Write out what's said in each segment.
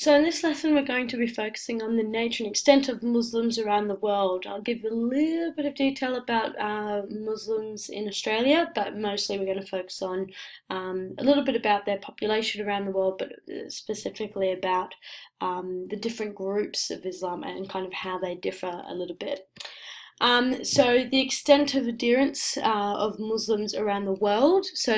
So in this lesson we're going to be focusing on the nature and extent of Muslims around the world. I'll give a little bit of detail about Muslims in Australia, but mostly we're going to focus on a little bit about their population around the world, but specifically about the different groups of Islam and kind of how they differ a little bit. So the extent of adherence of Muslims around the world, so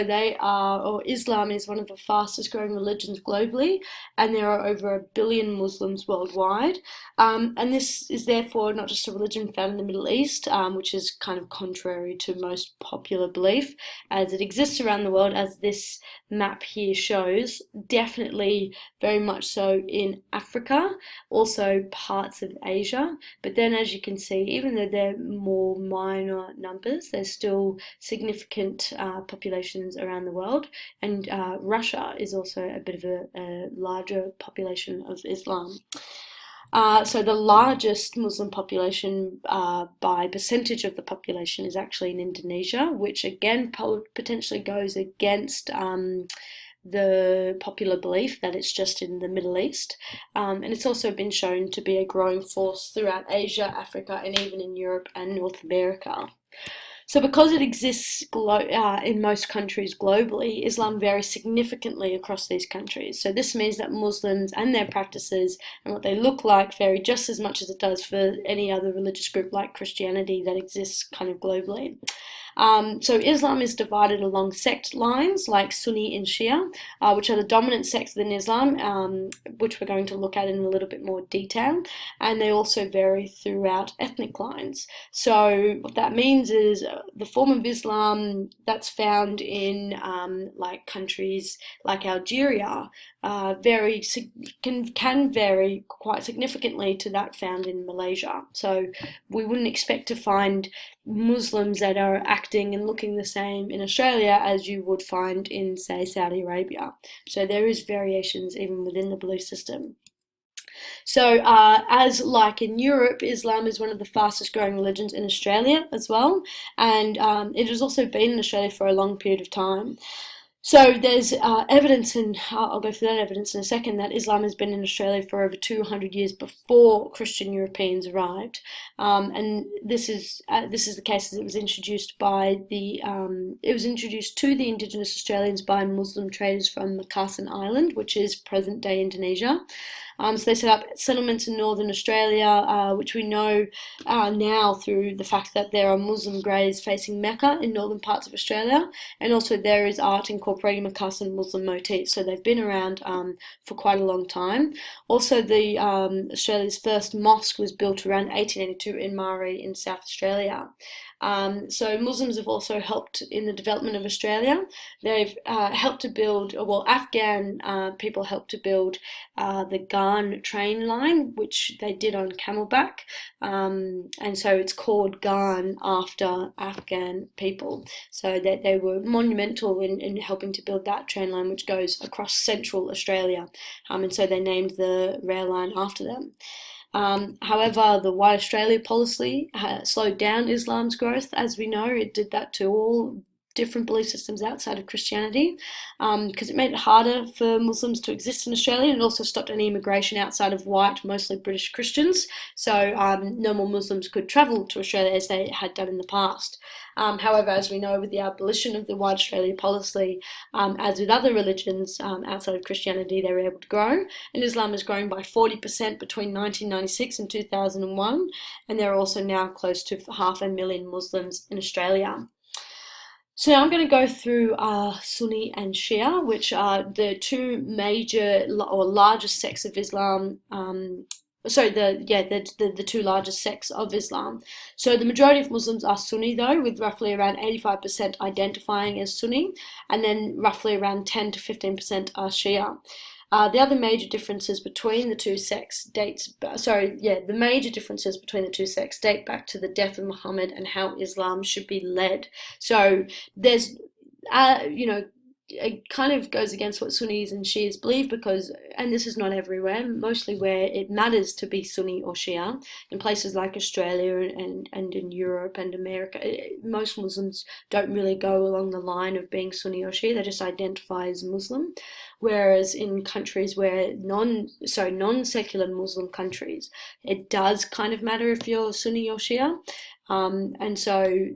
Islam is one of the fastest growing religions globally, and there are over 1 billion Muslims worldwide. And this is therefore not just a religion found in the Middle East, which is kind of contrary to most popular belief, as it exists around the world, as this map here shows, definitely very much so in Africa, also parts of Asia, but then as you can see, even though they're more minor numbers, there's still significant populations around the world, and Russia is also a bit of a larger population of Islam. So the largest Muslim population by percentage of the population is actually in Indonesia, which again potentially goes against the popular belief that it's just in the Middle East. And it's also been shown to be a growing force throughout Asia, Africa, and even in Europe and North America. So because it exists in most countries globally, Islam varies significantly across these countries. So this means that Muslims and their practices and what they look like vary just as much as it does for any other religious group like Christianity that exists kind of globally. So Islam is divided along sect lines like Sunni and Shia, which are the dominant sects within Islam, which we're going to look at in a little bit more detail. And they also vary throughout ethnic lines. So what that means is the form of Islam that's found in like countries like Algeria can vary quite significantly to that found in Malaysia. So we wouldn't expect to find Muslims that are acting and looking the same in Australia as you would find in, say, Saudi Arabia. So there is variations even within the belief system. So as like in Europe, Islam is one of the fastest growing religions in Australia as well, and it has also been in Australia for a long period of time. So there's evidence, and I'll go through that evidence in a second, that Islam has been in Australia for over 200 years before Christian Europeans arrived, and this is the case as it was introduced to the Indigenous Australians by Muslim traders from Makassar Island, which is present-day Indonesia. So they set up settlements in northern Australia, which we know now through the fact that there are Muslim graves facing Mecca in northern parts of Australia, and also there is art incorporating Makassar Muslim motifs. So they've been around for quite a long time. Also, the Australia's first mosque was built around 1882 in Mari in South Australia. So Muslims have also helped in the development of Australia. They've helped to build, well, Afghan people helped to build the Ghan train line, which they did on camelback, and so it's called Ghan after Afghan people. So they were monumental in helping to build that train line, which goes across central Australia, and so they named the rail line after them. However, the White Australia policy slowed down Islam's growth. As we know, it did that to all different belief systems outside of Christianity, because it made it harder for Muslims to exist in Australia, and also stopped any immigration outside of white, mostly British Christians. So no more Muslims could travel to Australia as they had done in the past. However, as we know, with the abolition of the White Australia policy, as with other religions outside of Christianity, they were able to grow, and Islam has grown by 40% between 1996 and 2001, and there are also now close to 500,000 Muslims in Australia. So now I'm going to go through Sunni and Shia, which are the two major or largest sects of Islam. The two largest sects of Islam. So the majority of Muslims are Sunni, though, with roughly around 85% identifying as Sunni, and then roughly around 10 to 15% are Shia. The other major differences between the two sects date back to the death of Muhammad and how Islam should be led. So there's, it kind of goes against what Sunnis and Shias believe because, and this is not everywhere, mostly where it matters to be Sunni or Shia, in places like Australia and in Europe and America, most Muslims don't really go along the line of being Sunni or Shia, they just identify as Muslim. Whereas in countries where non-secular Muslim countries, it does kind of matter if you're Sunni or Shia. And so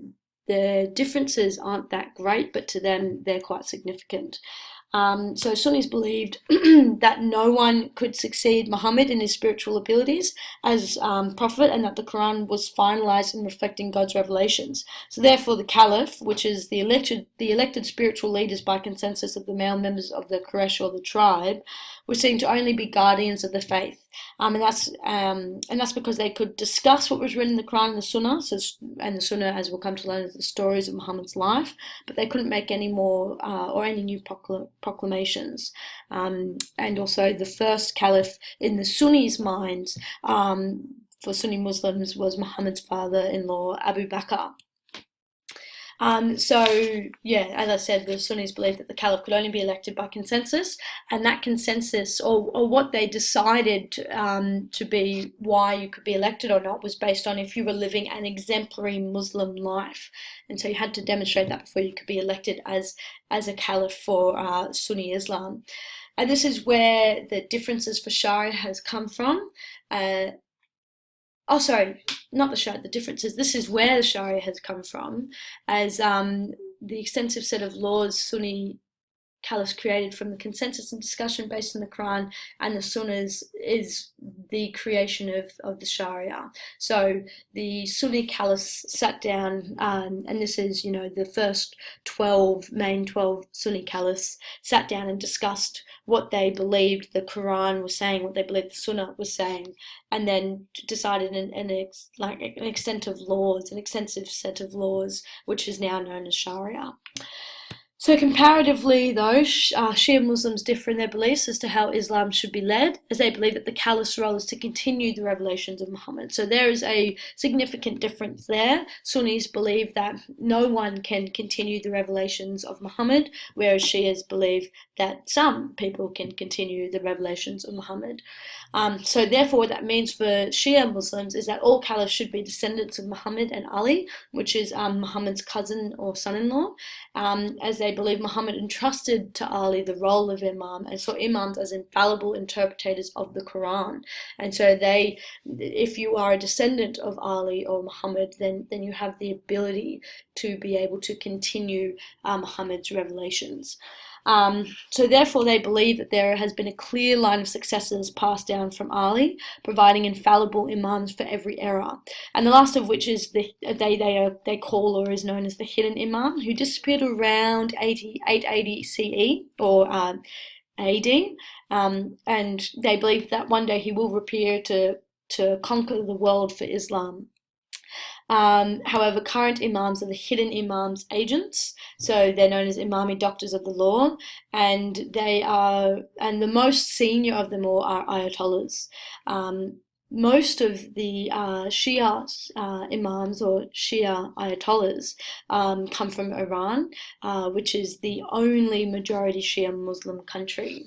the differences aren't that great, but to them they're quite significant. So Sunnis believed that no one could succeed Muhammad in his spiritual abilities as prophet, and that the Quran was finalized in reflecting God's revelations. So therefore the Caliph, which is the elected spiritual leaders by consensus of the male members of the Quraysh or the tribe, were seen to only be guardians of the faith. And that's because they could discuss what was written in the Quran and the Sunnah, and the Sunnah, as we'll come to learn, is the stories of Muhammad's life, but they couldn't make any more or any new proclamations. And also the first caliph in the Sunnis' minds for Sunni Muslims was Muhammad's father-in-law, Abu Bakr. So, yeah, as I said, the Sunnis believed that the caliph could only be elected by consensus, and that consensus, or what they decided to be why you could be elected or not, was based on if you were living an exemplary Muslim life. And so you had to demonstrate that before you could be elected as a caliph for Sunni Islam. And this is where the differences for Sharia has come from. The differences. This is where the Sharia has come from, as the extensive set of laws Sunni caliphs created from the consensus and discussion based on the Quran and the Sunnahs is the creation of the Sharia. So the Sunni caliphs sat down, and this is, the first 12 Sunni caliphs sat down and discussed what they believed the Quran was saying, what they believed the Sunnah was saying, and then decided an extensive set of laws, which is now known as Sharia. So comparatively, though, Shia Muslims differ in their beliefs as to how Islam should be led, as they believe that the caliph's role is to continue the revelations of Muhammad. So there is a significant difference there. Sunnis believe that no one can continue the revelations of Muhammad, whereas Shias believe that some people can continue the revelations of Muhammad. So therefore, what that means for Shia Muslims is that all caliphs should be descendants of Muhammad and Ali, which is Muhammad's cousin or son-in-law, as they believe Muhammad entrusted to Ali the role of imam, and saw imams as infallible interpreters of the Quran. And so if you are a descendant of Ali or Muhammad, then you have the ability to be able to continue Muhammad's revelations. So therefore they believe that there has been a clear line of successors passed down from Ali, providing infallible imams for every era. And the last of which is they call or is known as the hidden imam, who disappeared around 880 CE or AD, and they believe that one day he will appear to conquer the world for Islam. However, current imams are the hidden imams agents, so they're known as imami doctors of the law, and the most senior of them all are ayatollahs. Most of the Shia imams or Shia ayatollahs come from Iran, which is the only majority Shia Muslim country.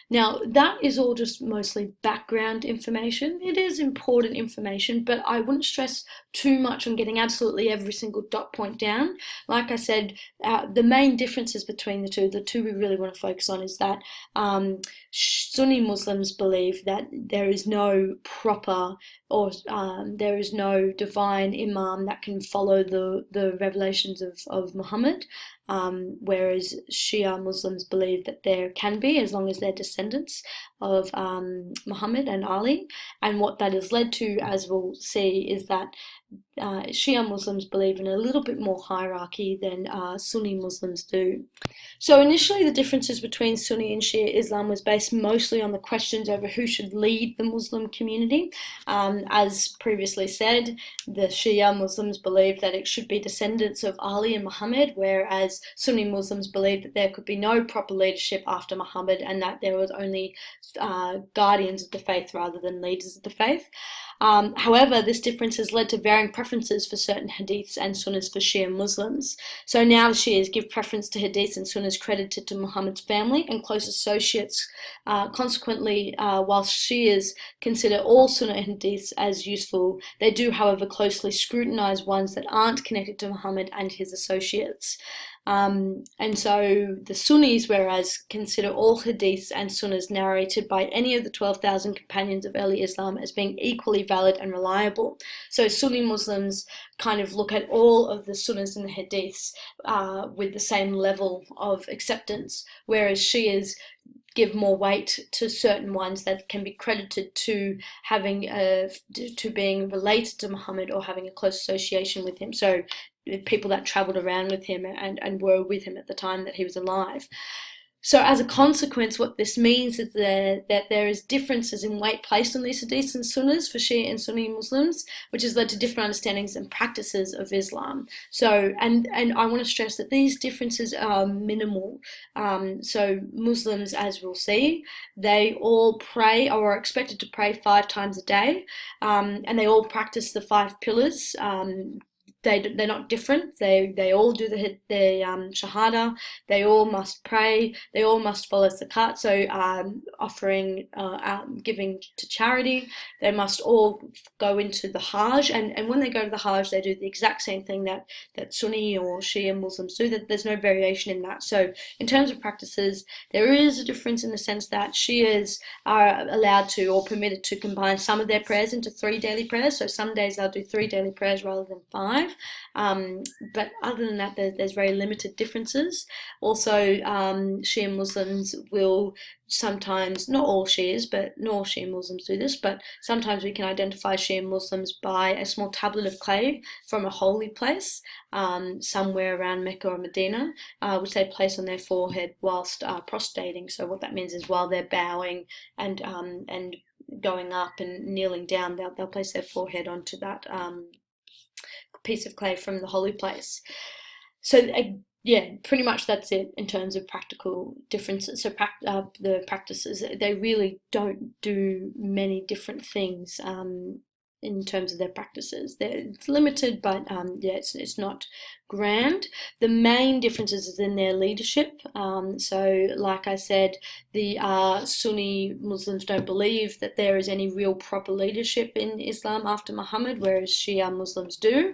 Now, that is all just mostly background information. It is important information, but I wouldn't stress too much on getting absolutely every single dot point down. Like I said, the main differences between the two we really want to focus on is that Sunni Muslims believe that there is no proper or there is no divine imam that can follow the revelations of Muhammad. Whereas Shia Muslims believe that there can be, as long as they're descendants of Muhammad and Ali. And what that has led to, as we'll see, is that Shia Muslims believe in a little bit more hierarchy than Sunni Muslims do. So initially the differences between Sunni and Shia Islam was based mostly on the questions over who should lead the Muslim community. As previously said, the Shia Muslims believe that it should be descendants of Ali and Muhammad, whereas Sunni Muslims believe that there could be no proper leadership after Muhammad and that there was only guardians of the faith rather than leaders of the faith. However, this difference has led to varying declaring preferences for certain hadiths and sunnahs for Shia Muslims. So now the Shias give preference to hadiths and sunnahs credited to Muhammad's family and close associates. Consequently, whilst Shias consider all sunnah hadiths as useful, they do, however, closely scrutinize ones that aren't connected to Muhammad and his associates. And so the Sunnis, whereas, consider all hadiths and sunnahs narrated by any of the 12,000 companions of early Islam as being equally valid and reliable. So Sunni Muslims kind of look at all of the sunnahs and the hadiths with the same level of acceptance, whereas Shias give more weight to certain ones that can be credited to having to being related to Muhammad or having a close association with him. So people that travelled around with him and were with him at the time that he was alive. So as a consequence, what this means is that there is differences in weight placed on these hadiths and sunnahs for Shia and Sunni Muslims, which has led to different understandings and practices of Islam. So, and I want to stress that these differences are minimal. So Muslims, as we'll see, they all pray or are expected to pray 5 times a day, and they all practice the 5 pillars. They're not different. They all do the shahada. They all must pray. They all must follow zakat, so offering, giving to charity. They must all go into the Hajj, and when they go to the Hajj, they do the exact same thing that Sunni or Shia Muslims do. That there's no variation in that. So in terms of practices, there is a difference in the sense that Shias are allowed to or permitted to combine some of their prayers into 3 daily prayers. So some days they'll do 3 daily prayers rather than 5. But other than that, there's very limited differences. Also, Shia Muslims will sometimes, not all Shias, but not all Shia Muslims do this, but sometimes we can identify Shia Muslims by a small tablet of clay from a holy place, somewhere around Mecca or Medina, which they place on their forehead whilst prostrating. So what that means is while they're bowing and going up and kneeling down, they'll place their forehead onto that piece of clay from the holy place. So yeah, pretty much that's it in terms of practical differences. So the practices, they really don't do many different things in terms of their practices. It's limited, but yeah, it's not grand. The main differences is in their leadership. So like I said, the Sunni Muslims don't believe that there is any real proper leadership in Islam after Muhammad, whereas Shia Muslims do.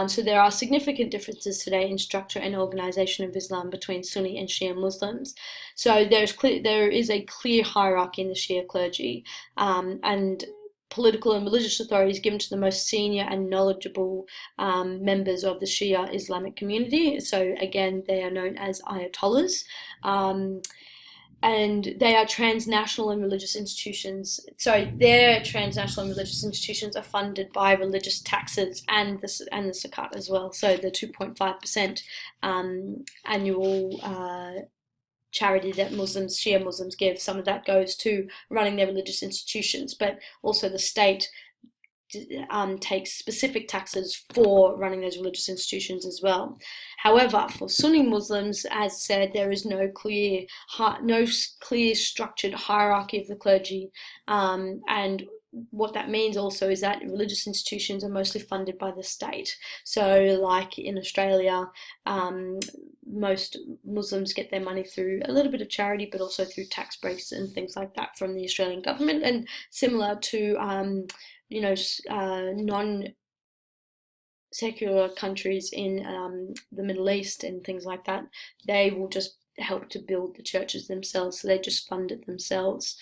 So there are significant differences today in structure and organization of Islam between Sunni and Shia Muslims. So there is a clear hierarchy in the Shia clergy, and political and religious authorities given to the most senior and knowledgeable members of the Shia Islamic community. So again, they are known as ayatollahs. And they are transnational and religious institutions. So their transnational and religious institutions are funded by religious taxes and the zakat as well. So the 2.5% annual charity that Shia Muslims give, some of that goes to running their religious institutions, but also the state takes specific taxes for running those religious institutions as well. However, for Sunni Muslims, as said, there is no clear structured hierarchy of the clergy, and what that means also is that religious institutions are mostly funded by the state. So like in Australia, most Muslims get their money through a little bit of charity, but also through tax breaks and things like that from the Australian government. And similar to non-secular countries in the Middle East and things like that, they will just help to build the churches themselves, so they just fund it themselves.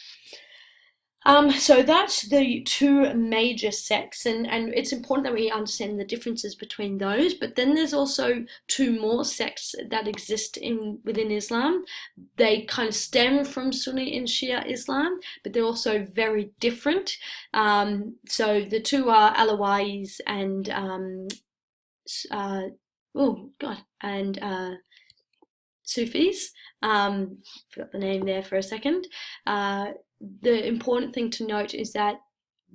So that's the 2 major sects, and it's important that we understand the differences between those. But then there's also 2 more sects that exist within Islam. They kind of stem from Sunni and Shia Islam, but they're also very different. So the 2 are Alawis and Sufis. Forgot the name there for a second. The important thing to note is that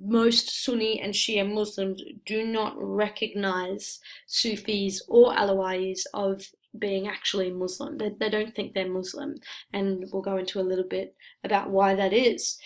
most Sunni and Shia Muslims do not recognize Sufis or Alawis of being actually Muslim. They don't think they're Muslim, and we'll go into a little bit about why that is.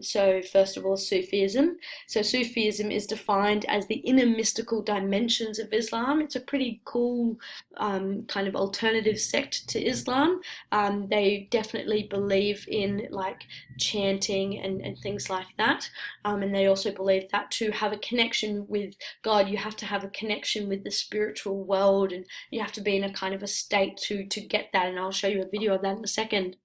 So first of all, Sufism. So Sufism is defined as the inner mystical dimensions of Islam. It's a pretty cool kind of alternative sect to Islam. They definitely believe in like chanting and things like that. And they also believe that to have a connection with God, you have to have a connection with the spiritual world, and you have to be in a kind of a state to get that. And I'll show you a video of that in a second.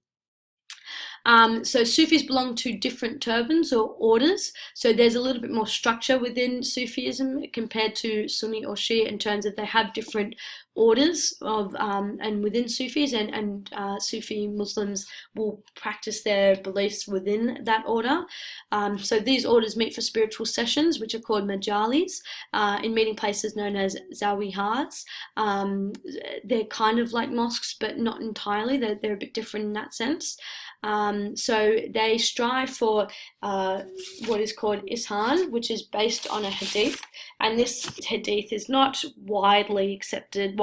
So Sufis belong to different turbans or orders. So there's a little bit more structure within Sufism compared to Sunni or Shia in terms of they have different orders of and within Sufis, and Sufi Muslims will practice their beliefs within that order. So these orders meet for spiritual sessions, which are called majalis, in meeting places known as zawiyahs. They're kind of like mosques, but not entirely. They're a bit different in that sense. So they strive for what is called Ihsan, which is based on a hadith, and this hadith is not wildly accepted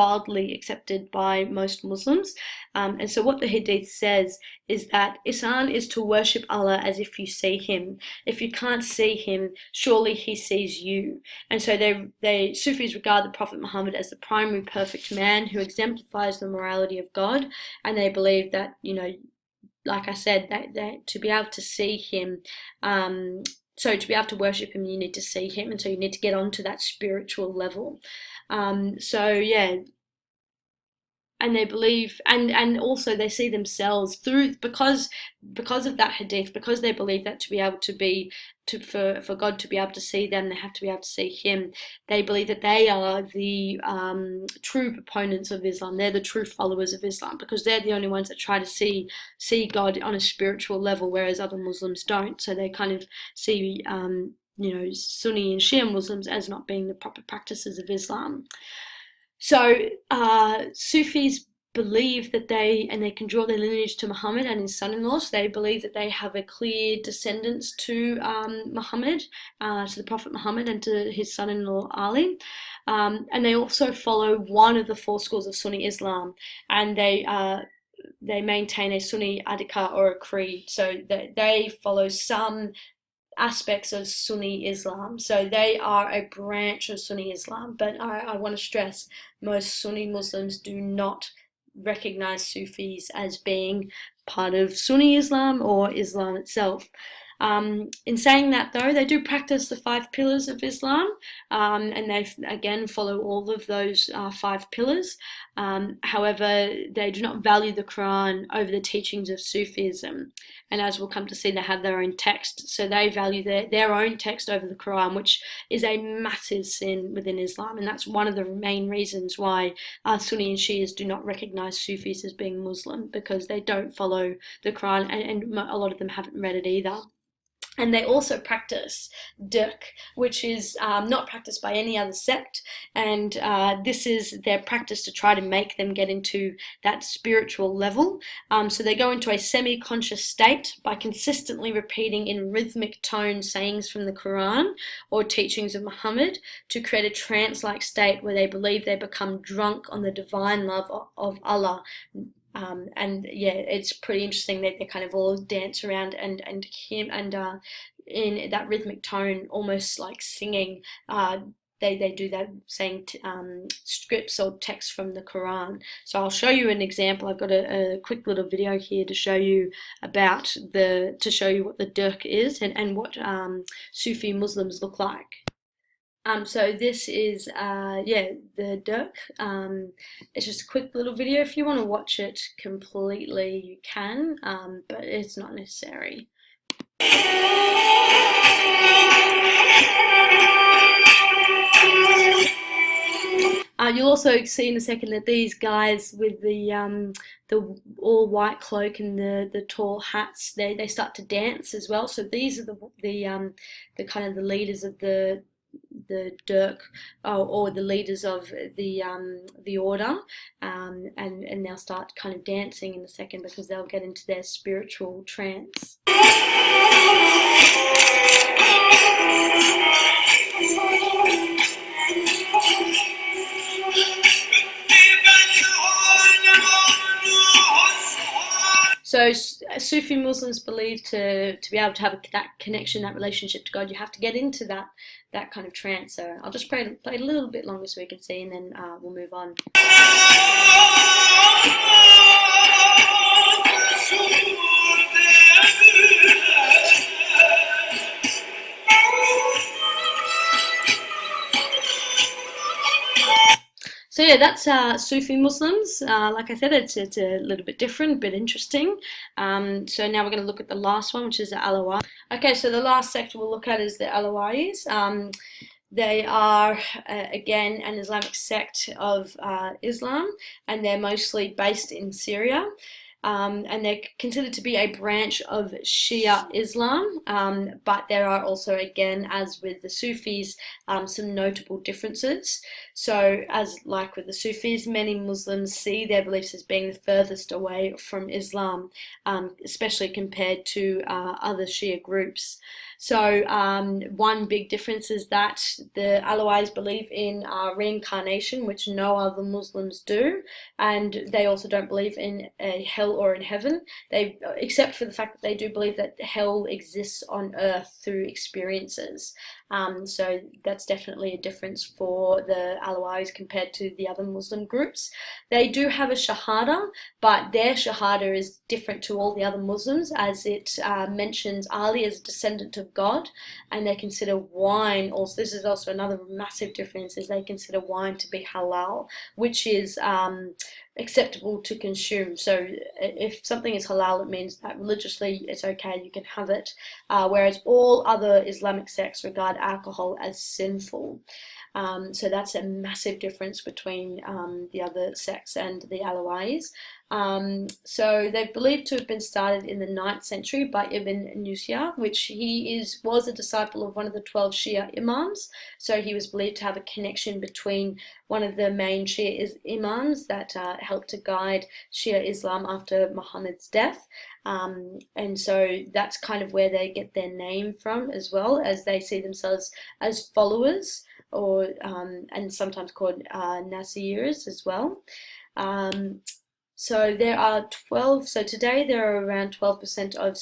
by most Muslims. And so what the hadith says is that Ihsan is to worship Allah as if you see him. If you can't see him, surely he sees you. And so Sufis regard the Prophet Muhammad as the primary perfect man who exemplifies the morality of God, and they believe that, like I said, that to be able to see him, so to be able to worship him, you need to see him, and so you need to get onto that spiritual level. So yeah, and they believe, and also they see themselves through, because of that hadith, because they believe that to be able to be, for God to be able to see them, they have to be able to see him. They believe that they are the true proponents of Islam. They're the true followers of Islam, because they're the only ones that try to see God on a spiritual level, whereas other Muslims don't. So they kind of see Sunni and Shia Muslims as not being the proper practices of Islam. So Sufis believe that they can draw their lineage to Muhammad and his son-in-law. So they believe that they have a clear descendants to Muhammad, to the Prophet Muhammad, and to his son-in-law Ali. And they also follow one of the four schools of Sunni Islam, and they maintain a Sunni Adhikar or a creed. So they follow some aspects of Sunni Islam. So they are a branch of Sunni Islam, but I want to stress, most Sunni Muslims do not recognize Sufis as being part of Sunni Islam or Islam itself. In saying that, though, they do practice the 5 pillars of Islam, and they again follow all of those 5 pillars. However, they do not value the Quran over the teachings of Sufism, and as we'll come to see, they have their own text, so they value their own text over the Quran, which is a massive sin within Islam, and that's one of the main reasons why Sunni and Shias do not recognize Sufis as being Muslim, because they don't follow the Quran, and a lot of them haven't read it either. And they also practice dirk, which is not practiced by any other sect, and this is their practice to try to make them get into that spiritual level. So they go into a semi-conscious state by consistently repeating in rhythmic tone sayings from the Quran or teachings of Muhammad to create a trance-like state where they believe they become drunk on the divine love of Allah. And yeah, it's pretty interesting that they kind of all dance around and hymn, and in that rhythmic tone, almost like singing. They do that, saying scripts or text from the Quran. So I'll show you an example. I've got a quick little video here to show you what the dirk is and what Sufi Muslims look like. So this is, the dirk. It's just a quick little video. If you want to watch it completely, you can, but it's not necessary. You'll also see in a second that these guys with the all white cloak and the tall hats, they start to dance as well. So these are the kind of the leaders of the dirk, or the leaders of the order, and they'll start kind of dancing in a second, because they'll get into their spiritual trance. Sufi Muslims believe to be able to have that connection, that relationship to God, you have to get into that kind of trance. So I'll just play a little bit longer so we can see, and then we'll move on. So yeah, that's Sufi Muslims. Like I said, it's a little bit different, but interesting. So now we're going to look at the last one, which is the Alawite. Okay, so the last sect we'll look at is the Alawis. They are, again, an Islamic sect of Islam, and they're mostly based in Syria. And they're considered to be a branch of Shia Islam, but there are also, again, as with the Sufis, some notable differences. So, as like with the Sufis, many Muslims see their beliefs as being the furthest away from Islam, especially compared to other Shia groups. So one big difference is that the Alawis believe in reincarnation, which no other Muslims do, and they also don't believe in a hell or in heaven. They, except for the fact that they do believe that hell exists on earth through experiences. So that's definitely a difference for the Alawis compared to the other Muslim groups. They do have a Shahada, but their Shahada is different to all the other Muslims, as it mentions Ali as a descendant of God, and they consider wine also. This is also another massive difference, is they consider wine to be halal, which is acceptable to consume. So if something is halal, it means that religiously it's okay, you can have it, whereas all other Islamic sects regard alcohol as sinful. So that's a massive difference between the other sects and the Alawis. So they're believed to have been started in the 9th century by Ibn Nusayr, which he was a disciple of one of the 12 Shia Imams. So he was believed to have a connection between one of the main Shia Imams that helped to guide Shia Islam after Muhammad's death. And so that's kind of where they get their name from, as well, as they see themselves as followers, or and sometimes called Nasirs as well. So there are 12. So today there are around 12% of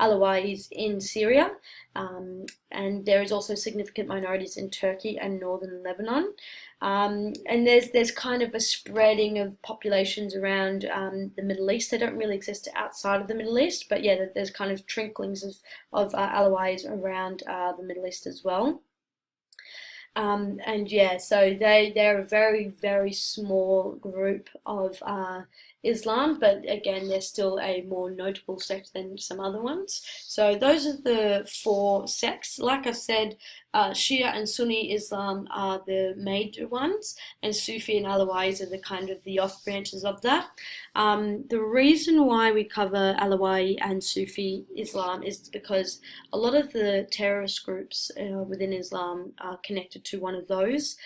Alawis in Syria, and there is also significant minorities in Turkey and northern Lebanon. And there's kind of a spreading of populations around the Middle East. They don't really exist outside of the Middle East, but yeah, there's kind of twinklings of Alawis around the Middle East as well. And yeah, so they're a very, very small group of Islam, but again, they're still a more notable sect than some other ones. So those are the 4 sects. Like I said, Shia and Sunni Islam are the major ones, and Sufi and Alawis are the kind of the off branches of that. The reason why we cover Alawi and Sufi Islam is because a lot of the terrorist groups within Islam are connected to one of those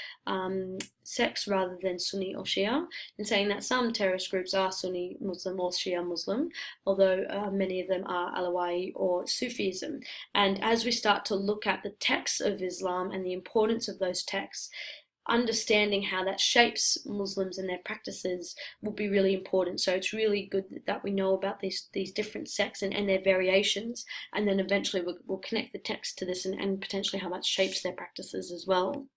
sects rather than Sunni or Shia, and saying that some terrorist groups are Sunni Muslim or Shia Muslim, although many of them are Alawi or Sufism. And as we start to look at the texts of Islam and the importance of those texts, understanding how that shapes Muslims and their practices will be really important. So it's really good that we know about these different sects and their variations, and then eventually we'll connect the text to this and potentially how that shapes their practices as well.